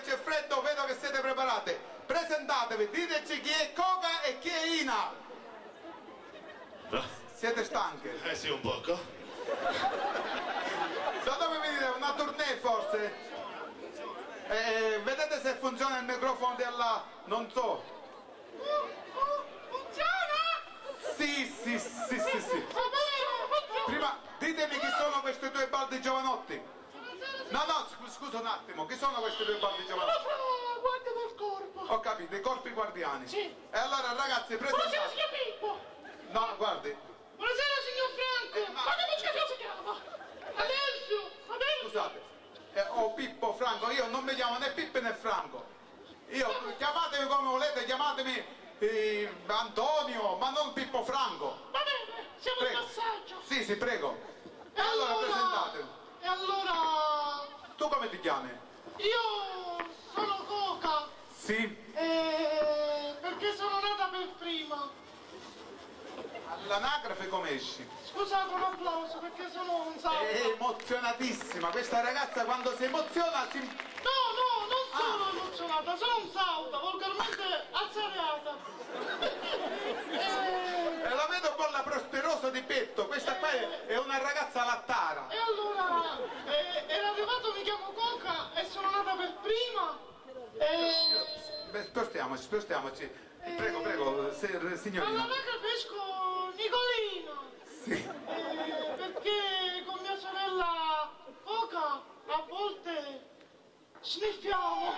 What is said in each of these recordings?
che c'è freddo, vedo che siete preparate. Presentatevi, diteci chi è Coca e chi è Ina. Siete stanche? Sì, un poco. Da dove venite? Una tournée forse? Vedete se funziona il microfono della... non so. Funziona? Sì. Prima ditemi chi sono questi due baldi giovanotti. No, scusa un attimo, chi sono questi due baldi giovanotti? Guardia del corpo. Ho capito, i corpi guardiani. Sì. E allora ragazzi, Buonasera, presentate. signor Pippo. No, guardi. Buonasera, signor Franco. ma- Ma come si chiama? Adelfio. Scusate, Pippo, Franco, io non mi chiamo né Pippo né Franco. Io, chiamatemi come volete, chiamatemi Antonio, ma non Pippo Franco. Va bene, siamo in passaggio. Sì, prego. E Allora presentatevi. E allora... Tu come ti chiami? Io sono Coca. Sì. Perché sono nata per prima. All'anagrafe come esci? Scusate un applauso perché sono un salto. È emozionatissima, questa ragazza quando si emoziona si... No, non sono emozionata, sono un sauta, volgarmente azzarriata. E la vedo con la prosperosa di petto, questa qua è una ragazza lattara. E allora, era arrivato, mi chiamo Coca e sono nata per prima. Beh, spostiamoci. Prego, signorina. All'anagrafe esco Nicolino. Sì. Perché con mia sorella Coca a volte sniffiamo.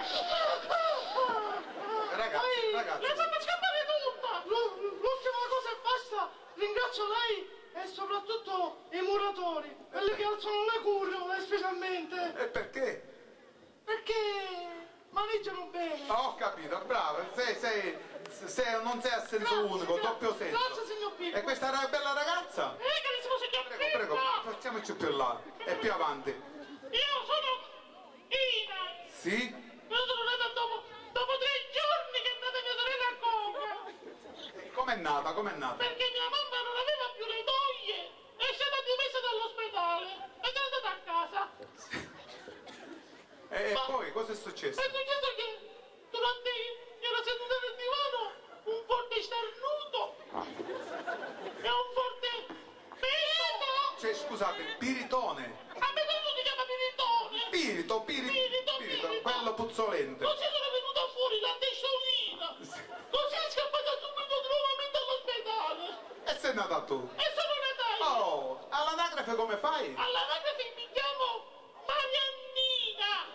Ragazzi. Le fate scappare tutta. L'ultima cosa e basta. Ringrazio lei e soprattutto i muratori, quelli che alzano le curve specialmente. E perché? Perché maneggiano bene. Ho capito, bravo, non sei a senso unico, doppio senso. Grazie, signor Pippo. E questa bella ragazza? Carissimo signor Pippo. Prego, facciamoci più là e più avanti. Io sono Ina. Sì? Io sono nata dopo 3 giorni che è nata mia sorella Coca. Com'è nata? Perché mia mamma non aveva più le doglie. È stata dimessa dall'ospedale ed è andata a casa. E poi cosa è successo? È successo che durante ero seduta nel divano un forte starnuto e un forte pirito. Cioè, scusate, piritone. A me tutto si chiama piritone. Pirito, quello puzzolente. Così sono venuta fuori la testolina. Così è scappata subito nuovamente all'ospedale. E sei nata tu? E sono nata io. Oh, all'anagrafe come fai? All'anagrafe mi chiamo Mariannina.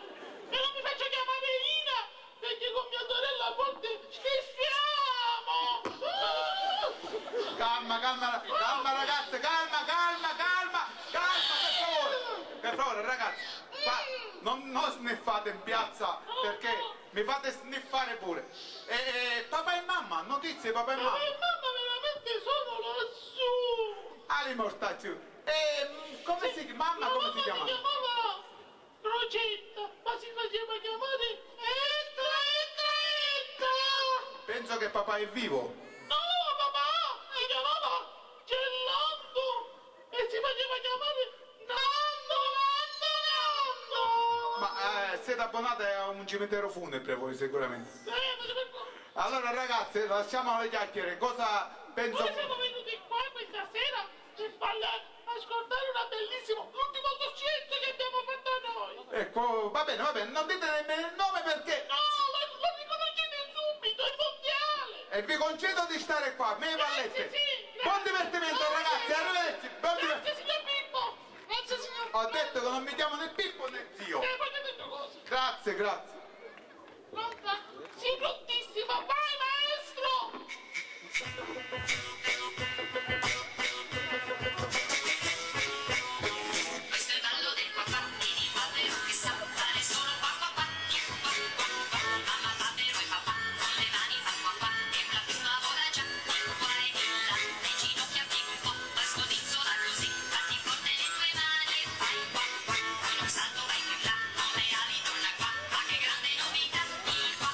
E non mi faccio chiamare Ina perché con mia sorella a volte sciffiamo. Calma ragazze, calma, per favore ragazzi, qua non sniffate in piazza perché mi fate sniffare pure. Papà e mamma, notizie papà e mamma. Papà e mamma veramente sono lassù. Ali mortacci. Come si chiama? Mamma come si chiama? Si chiamava Crocetta, ma si faceva chiamare Entra. Penso che papà è vivo. No, papà si chiamava Gellando e si faceva chiamare Nando. Ma siete abbonate a un cimitero funebre voi sicuramente. Allora ragazzi, lasciamo le chiacchiere, cosa penso... Noi siamo venuti qua questa sera per ascoltare l'ultimo concerto che abbiamo fatto a noi. Ecco, va bene, non dite nemmeno il nome perché... No, lo riconoscete subito, è mondiale. E vi concedo di stare qua, me e Vallette. Sì, Buon divertimento ragazzi, arrivederci. Grazie signor Pippo. Grazie signor Pippo. Ho detto che non mi chiamo né Pippo né zio. Poi ti ho detto cosa? Grazie. Pronta? Sì, prontissima, vai maestro. Questo è il ballo del papà, il papero che sa fare solo papà. Mamma papero e papà, con le mani fa papà, e una prima vola già, il cuore è là, le ginocchia pieghi un po', la scodinzola così, batti forte le tue mani e fai qua, con un salto vai più là, come ali torna qua, ma che grande novità, il qua.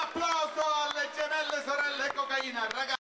applauso alle gemelle sorelle cocaina, ragazzi.